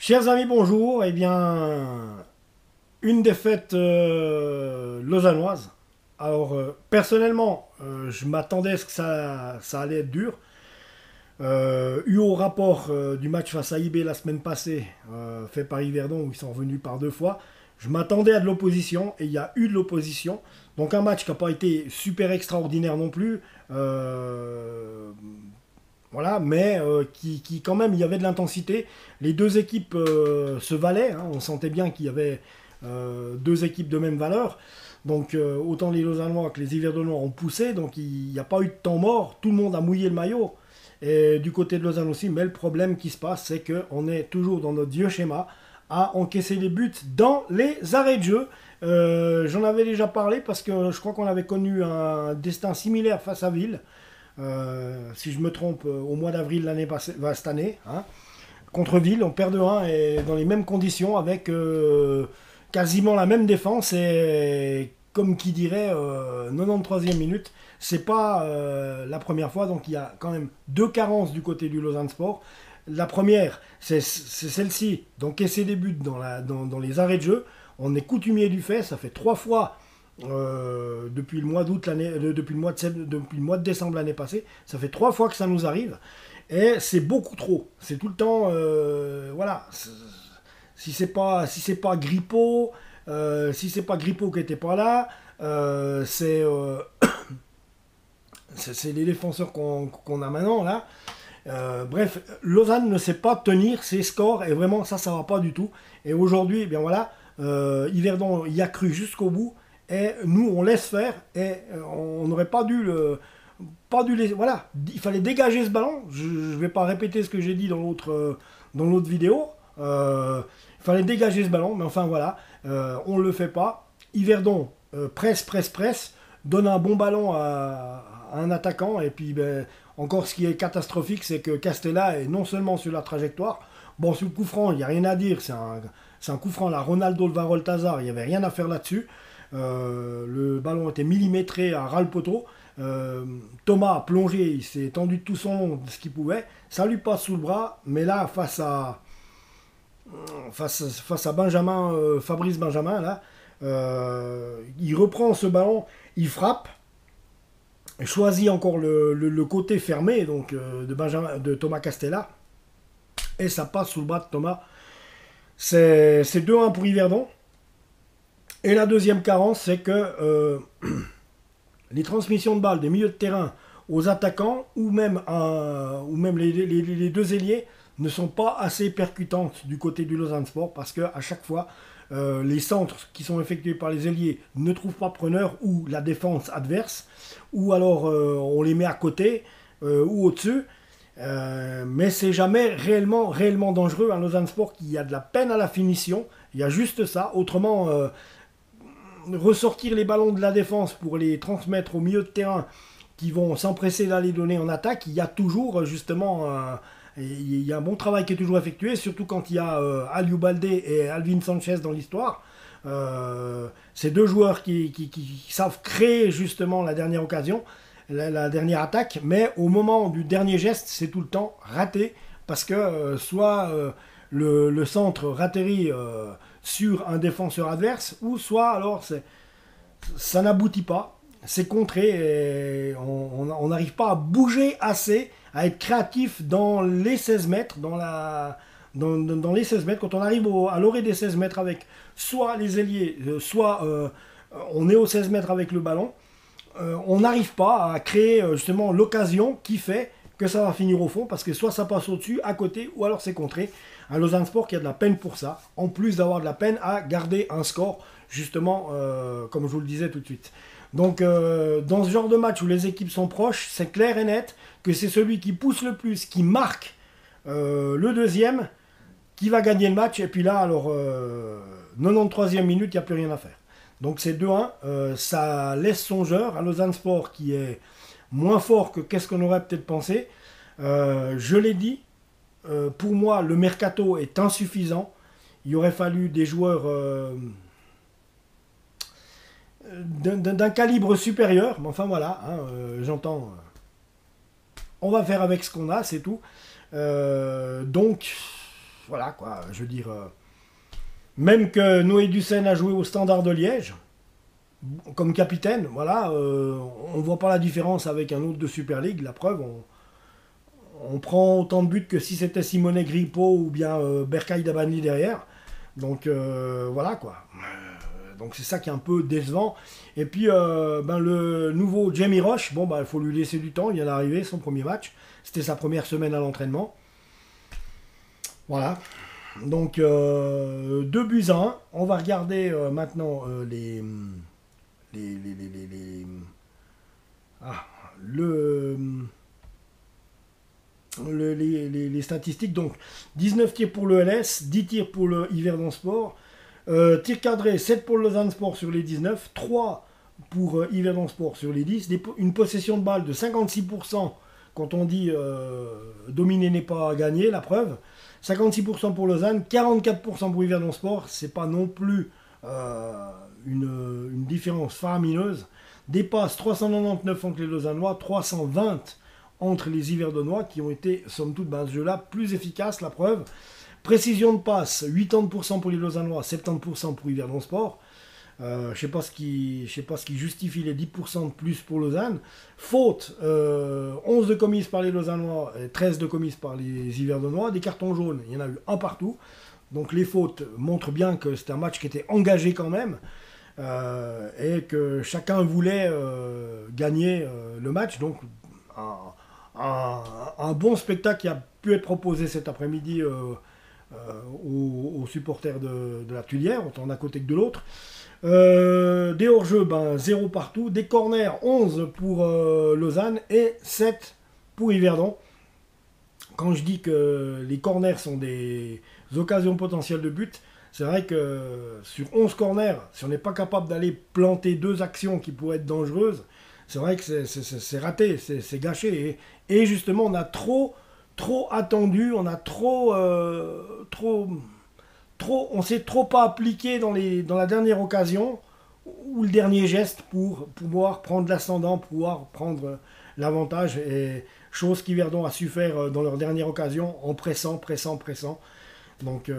Chers amis, bonjour. Eh bien, une défaite lausannoise. Alors, personnellement, je m'attendais à ce que ça allait être dur. Eu au rapport du match face à IB la semaine passée, fait par Yverdon, où ils sont revenus par deux fois, je m'attendais à de l'opposition et il y a eu de l'opposition. Donc un match qui n'a pas été super extraordinaire non plus. Voilà, mais qui, quand même, il y avait de l'intensité. Les deux équipes se valaient, hein. On sentait bien qu'il y avait deux équipes de même valeur. Donc autant les Lausannois que les Yverdonnois ont poussé, donc il n'y a pas eu de temps mort, tout le monde a mouillé le maillot. Et du côté de Lausanne aussi, mais le problème qui se passe, c'est qu'on est toujours dans notre vieux schéma à encaisser les buts dans les arrêts de jeu. J'en avais déjà parlé parce que je crois qu'on avait connu un destin similaire face à Ville. Si je me trompe, au mois d'avril l'année passée, cette année, hein, contre Ville, on perd de 1 et dans les mêmes conditions avec quasiment la même défense et comme qui dirait 93e minute, c'est pas la première fois, donc il y a quand même deux carences du côté du Lausanne Sport. La première, c'est celle-ci, d'encaisser des buts dans les arrêts de jeu. On est coutumier du fait, ça fait trois fois depuis le mois d'août depuis le mois de décembre l'année passée, ça fait trois fois que ça nous arrive et c'est beaucoup trop. C'est tout le temps, voilà. Si c'est pas Grippo, si c'est pas Grippo qui était pas là, c'est les défenseurs qu'on a maintenant là. Bref, Lausanne ne sait pas tenir ses scores et vraiment ça va pas du tout. Et aujourd'hui, eh bien voilà, Yverdon y a cru jusqu'au bout et nous on laisse faire et on n'aurait pas dû les, voilà, il fallait dégager ce ballon. Je ne vais pas répéter ce que j'ai dit dans l'autre vidéo. Il fallait dégager ce ballon, mais enfin voilà, on ne le fait pas. Yverdon presse, donne un bon ballon à un attaquant, et puis ben, encore ce qui est catastrophique, c'est que Castella est non seulement sur la trajectoire, bon sur le coup franc, il n'y a rien à dire, c'est un coup franc là, Ronaldo le Varoltazar, il n'y avait rien à faire là-dessus. Le ballon était millimétré à ras le poteau. Thomas a plongé, il s'est tendu de tout son long de ce qu'il pouvait, ça lui passe sous le bras, mais là face à Benjamin, Fabrice Benjamin, là, il reprend ce ballon, il frappe, choisit encore le côté fermé donc, de Thomas Castella, et ça passe sous le bras de Thomas. C'est 2-1 pour Yverdon. Et la deuxième carence, c'est que les transmissions de balles des milieux de terrain aux attaquants ou même les deux ailiers ne sont pas assez percutantes du côté du Lausanne Sport parce qu'à chaque fois, les centres qui sont effectués par les ailiers ne trouvent pas preneur ou la défense adverse, ou alors on les met à côté ou au-dessus. Mais c'est jamais réellement dangereux. Un Lausanne Sport qui a de la peine à la finition, il y a juste ça. Autrement, ressortir les ballons de la défense pour les transmettre au milieu de terrain qui vont s'empresser d'aller donner en attaque, il y a toujours justement il y a un bon travail qui est toujours effectué, surtout quand il y a Aliou Baldé et Alvin Sanchez dans l'histoire. Ces deux joueurs qui savent créer justement la dernière occasion, la dernière attaque, mais au moment du dernier geste, c'est tout le temps raté, parce que soit le centre ratterrit sur un défenseur adverse, ou soit alors ça n'aboutit pas, c'est contré, et on n'arrive pas à bouger assez, à être créatif dans les 16 mètres, dans les 16 mètres, quand on arrive à l'orée des 16 mètres avec soit les ailiers, soit on est aux 16 mètres avec le ballon, on n'arrive pas à créer justement l'occasion qui fait que ça va finir au fond, parce que soit ça passe au-dessus, à côté, ou alors c'est contré. Un Lausanne Sport qui a de la peine pour ça, en plus d'avoir de la peine à garder un score, justement, comme je vous le disais tout de suite. Donc, dans ce genre de match où les équipes sont proches, c'est clair et net que c'est celui qui pousse le plus, qui marque le deuxième, qui va gagner le match. Et puis là, alors, 93e minute, il n'y a plus rien à faire. Donc c'est 2-1, ça laisse songeur à Lausanne Sport qui est moins fort que qu'est-ce qu'on aurait peut-être pensé. Je l'ai dit, pour moi, le mercato est insuffisant. Il aurait fallu des joueurs d'un calibre supérieur. Mais enfin voilà, hein, j'entends. On va faire avec ce qu'on a, c'est tout. Donc, voilà quoi, je veux dire. Même que Noé Dussen a joué au Standard de Liège, comme capitaine, voilà, on ne voit pas la différence avec un autre de Super League, la preuve, on prend autant de buts que si c'était Simone Grippo ou bien Berkay Dabani derrière. Donc voilà quoi. Donc c'est ça qui est un peu décevant. Et puis le nouveau Jamie Roche, bon il faut lui laisser du temps, il vient d'arriver, son premier match. C'était sa première semaine à l'entraînement. Voilà. Donc 2-1. On va regarder maintenant ah, les statistiques. Donc 19 tirs pour le LS, 10 tirs pour le Yverdon Sport, tir cadré 7 pour le Lausanne Sport sur les 19, 3 pour Yverdon Sport sur les 10, une possession de balle de 56%. Quand on dit dominer n'est pas gagner, la preuve. 56% pour Lausanne, 44% pour Yverdon Sport, c'est pas non plus une différence faramineuse. Des passes 399 entre les Lausannois, 320 entre les Yverdonois qui ont été, somme toute, ce jeu-là, plus efficaces, la preuve. Précision de passe, 80% pour les Lausannois, 70% pour Yverdon Sport. Je ne sais pas ce qui justifie les 10% de plus pour Lausanne. Faute, 11 de commises par les Lausannois et 13 de commises par les Yverdonois. Des cartons jaunes, il y en a eu un partout. Donc les fautes montrent bien que c'est un match qui était engagé quand même. Et que chacun voulait gagner le match. Donc un bon spectacle qui a pu être proposé cet après-midi aux supporters de la Tuilière, autant d'un côté que de l'autre. Des hors-jeux, 0 partout. Des corners, 11 pour Lausanne et 7 pour Yverdon. Quand je dis que les corners sont des occasions potentielles de but, c'est vrai que sur 11 corners, si on n'est pas capable d'aller planter 2 actions qui pourraient être dangereuses, c'est vrai que c'est raté, c'est gâché. Et justement, on a trop attendu, on a on s'est trop pas appliqué dans la dernière occasion ou le dernier geste pour pouvoir prendre l'ascendant, pouvoir prendre l'avantage. Et chose qu'Yverdon a su faire dans leur dernière occasion en pressant. Donc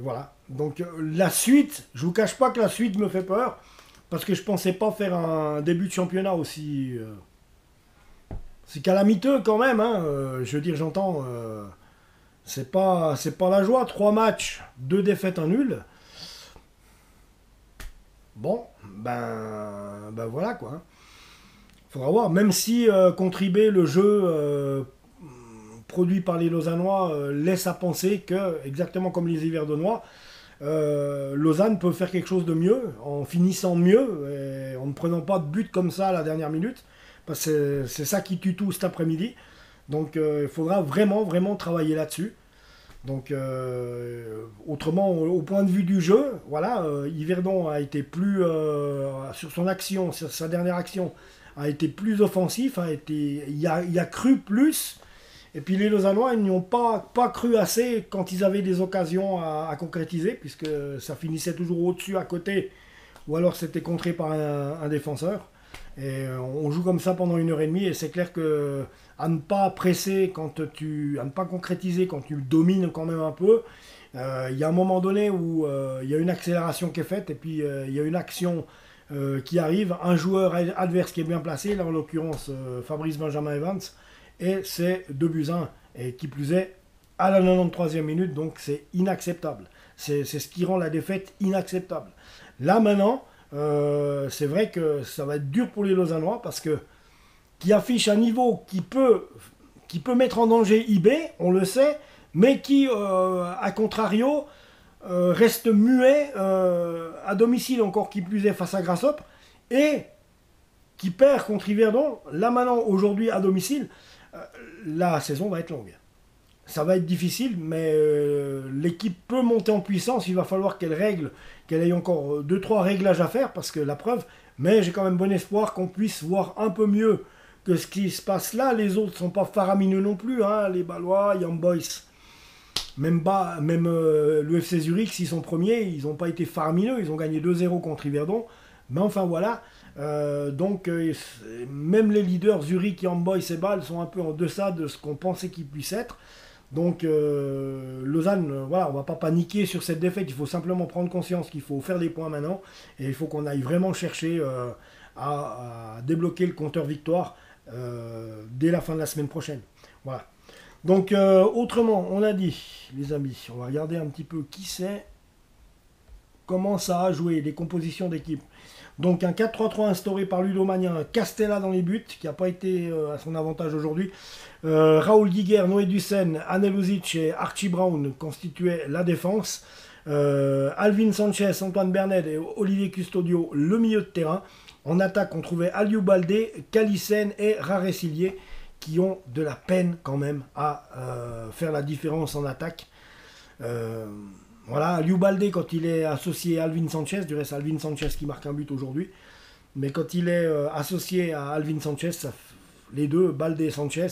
voilà. Donc la suite, je vous cache pas que la suite me fait peur parce que je pensais pas faire un début de championnat aussi calamiteux quand même. Hein. Je veux dire, j'entends. C'est pas la joie. 3 matchs, 2 défaites, 1 nul. Bon, voilà quoi. Faudra voir. Même si contre IB, le jeu produit par les Lausannois laisse à penser que, exactement comme les Yverdonois, Lausanne peut faire quelque chose de mieux, en finissant mieux, et en ne prenant pas de but comme ça à la dernière minute. Parce que c'est ça qui tue tout cet après-midi. Donc il faudra vraiment travailler là-dessus. Donc autrement, au point de vue du jeu, voilà, Yverdon a été plus sur son action, sur sa dernière action, a été plus offensif, il a cru plus. Et puis les Lausannois, ils n'y ont pas cru assez quand ils avaient des occasions à concrétiser, puisque ça finissait toujours au-dessus, à côté, ou alors c'était contré par un défenseur. Et on joue comme ça pendant 1h30 et c'est clair que à ne pas presser à ne pas concrétiser quand tu domines quand même un peu, il y a un moment donné où il y a une accélération qui est faite et puis il y a une action qui arrive, un joueur adverse qui est bien placé, là en l'occurrence Fabrice Benjamin Evans, et c'est 2-1, et qui plus est à la 93e minute, donc c'est inacceptable. C'est ce qui rend la défaite inacceptable. Là maintenant, c'est vrai que ça va être dur pour les Lausannois parce que qui affiche un niveau qui peut mettre en danger IB, on le sait, mais qui, à contrario, reste muet à domicile, encore qui plus est face à Grasshoppe, et qui perd contre Yverdon. Là maintenant, aujourd'hui à domicile, la saison va être longue. Ça va être difficile, mais l'équipe peut monter en puissance. Il va falloir qu'elle ait encore 2-3 réglages à faire, parce que la preuve, mais j'ai quand même bon espoir qu'on puisse voir un peu mieux que ce qui se passe là. Les autres ne sont pas faramineux non plus, hein. Les Balois, Young Boys, même l'UFC Zurich, s'ils sont premiers, ils n'ont pas été faramineux, ils ont gagné 2-0 contre Yverdon, mais enfin voilà. Donc même les leaders Zurich, Young Boys et Bâle sont un peu en deçà de ce qu'on pensait qu'ils puissent être. Donc Lausanne, voilà, on va pas paniquer sur cette défaite, il faut simplement prendre conscience qu'il faut faire des points maintenant, et il faut qu'on aille vraiment chercher à débloquer le compteur victoire dès la fin de la semaine prochaine. Voilà. Donc autrement, on a dit, les amis, on va regarder un petit peu qui c'est, comment ça a joué, les compositions d'équipe. Donc un 4-3-3 instauré par Ludo Magnin, Castella dans les buts, qui n'a pas été à son avantage aujourd'hui. Raoul Guiguer, Noé Dussen, Anel Luzic et Archie Brown constituaient la défense. Alvin Sanchez, Antoine Bernet et Olivier Custodio, le milieu de terrain. En attaque, on trouvait Aliou Baldé, Calissen et Raré-Sillier, qui ont de la peine quand même à faire la différence en attaque. Voilà, Aliou Baldé, quand il est associé à Alvin Sanchez, du reste Alvin Sanchez qui marque un but aujourd'hui, mais quand il est associé à Alvin Sanchez, les deux, Baldé et Sanchez,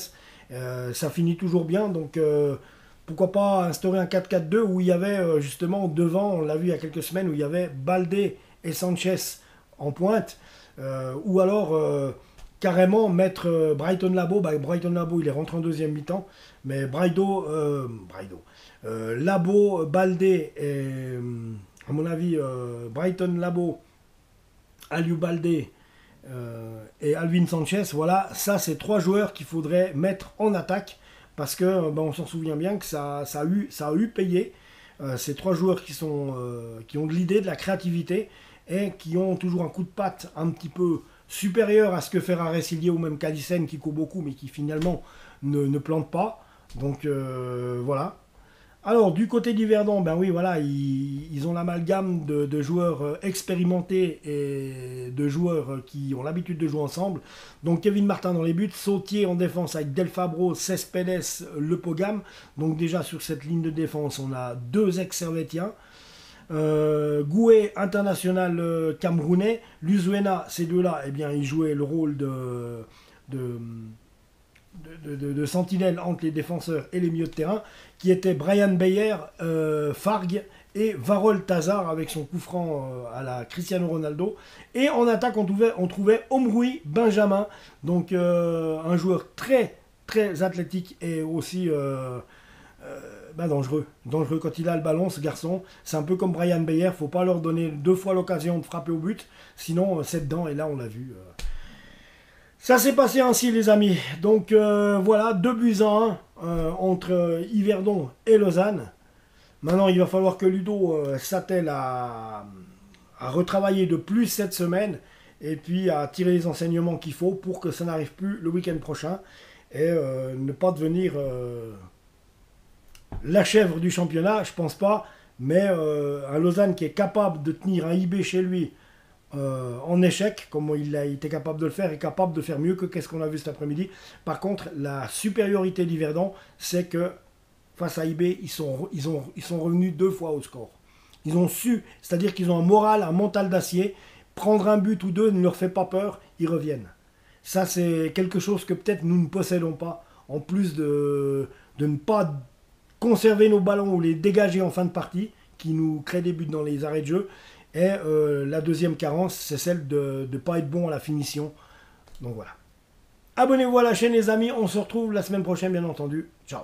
ça finit toujours bien. Donc pourquoi pas instaurer un 4-4-2 où il y avait justement devant, on l'a vu il y a quelques semaines, où il y avait Baldé et Sanchez en pointe, ou alors carrément mettre Brighton Labo. Brighton Labo il est rentré en deuxième mi-temps, mais Labo, Baldé et à mon avis Brighton Labo, Aliou Baldé et Alvin Sanchez, voilà, ça c'est trois joueurs qu'il faudrait mettre en attaque, parce que on s'en souvient bien que ça a eu payé. Ces trois joueurs qui ont de l'idée, de la créativité, et qui ont toujours un coup de patte un petit peu supérieur à ce que fait Raré-Sillier ou même Calissen, qui court beaucoup mais qui finalement ne plante pas. Donc voilà. Alors du côté d'Yverdon, ben oui, voilà, ils ont l'amalgame de joueurs expérimentés et de joueurs qui ont l'habitude de jouer ensemble. Donc Kevin Martin dans les buts, Sautier en défense avec Del Fabro, Cespedes, Le Pogam. Donc déjà sur cette ligne de défense, on a deux ex-Servétiens. Goué, international camerounais. Luzuena, ces deux-là, eh bien, ils jouaient le rôle de sentinelle entre les défenseurs et les milieux de terrain, qui étaient Brian Beyer, Fargue et Varol Tazar avec son coup franc à la Cristiano Ronaldo. Et en attaque, on trouvait Omroui Benjamin, donc un joueur très très athlétique et aussi dangereux quand il a le ballon, ce garçon. C'est un peu comme Brian Beyer, faut pas leur donner deux fois l'occasion de frapper au but, sinon c'est dedans, et là on l'a vu. Ça s'est passé ainsi, les amis. Donc voilà, 2-1 entre Yverdon et Lausanne. Maintenant, il va falloir que Ludo s'attelle à retravailler de plus cette semaine, et puis à tirer les enseignements qu'il faut pour que ça n'arrive plus le week-end prochain, et ne pas devenir la chèvre du championnat, je pense pas, mais un Lausanne qui est capable de tenir un IB chez lui en échec, comme il a été capable de le faire, est capable de faire mieux que qu'est-ce qu'on a vu cet après-midi. Par contre, la supériorité d'Yverdon, c'est que face à IB, ils sont revenus deux fois au score. Ils ont su, c'est-à-dire qu'ils ont un moral, un mental d'acier. Prendre un but ou deux ne leur fait pas peur, ils reviennent. Ça, c'est quelque chose que peut-être nous ne possédons pas, en plus de ne pas conserver nos ballons ou les dégager en fin de partie, qui nous crée des buts dans les arrêts de jeu. Et la deuxième carence, c'est celle de ne pas être bon à la finition. Donc voilà. Abonnez-vous à la chaîne, les amis. On se retrouve la semaine prochaine, bien entendu. Ciao.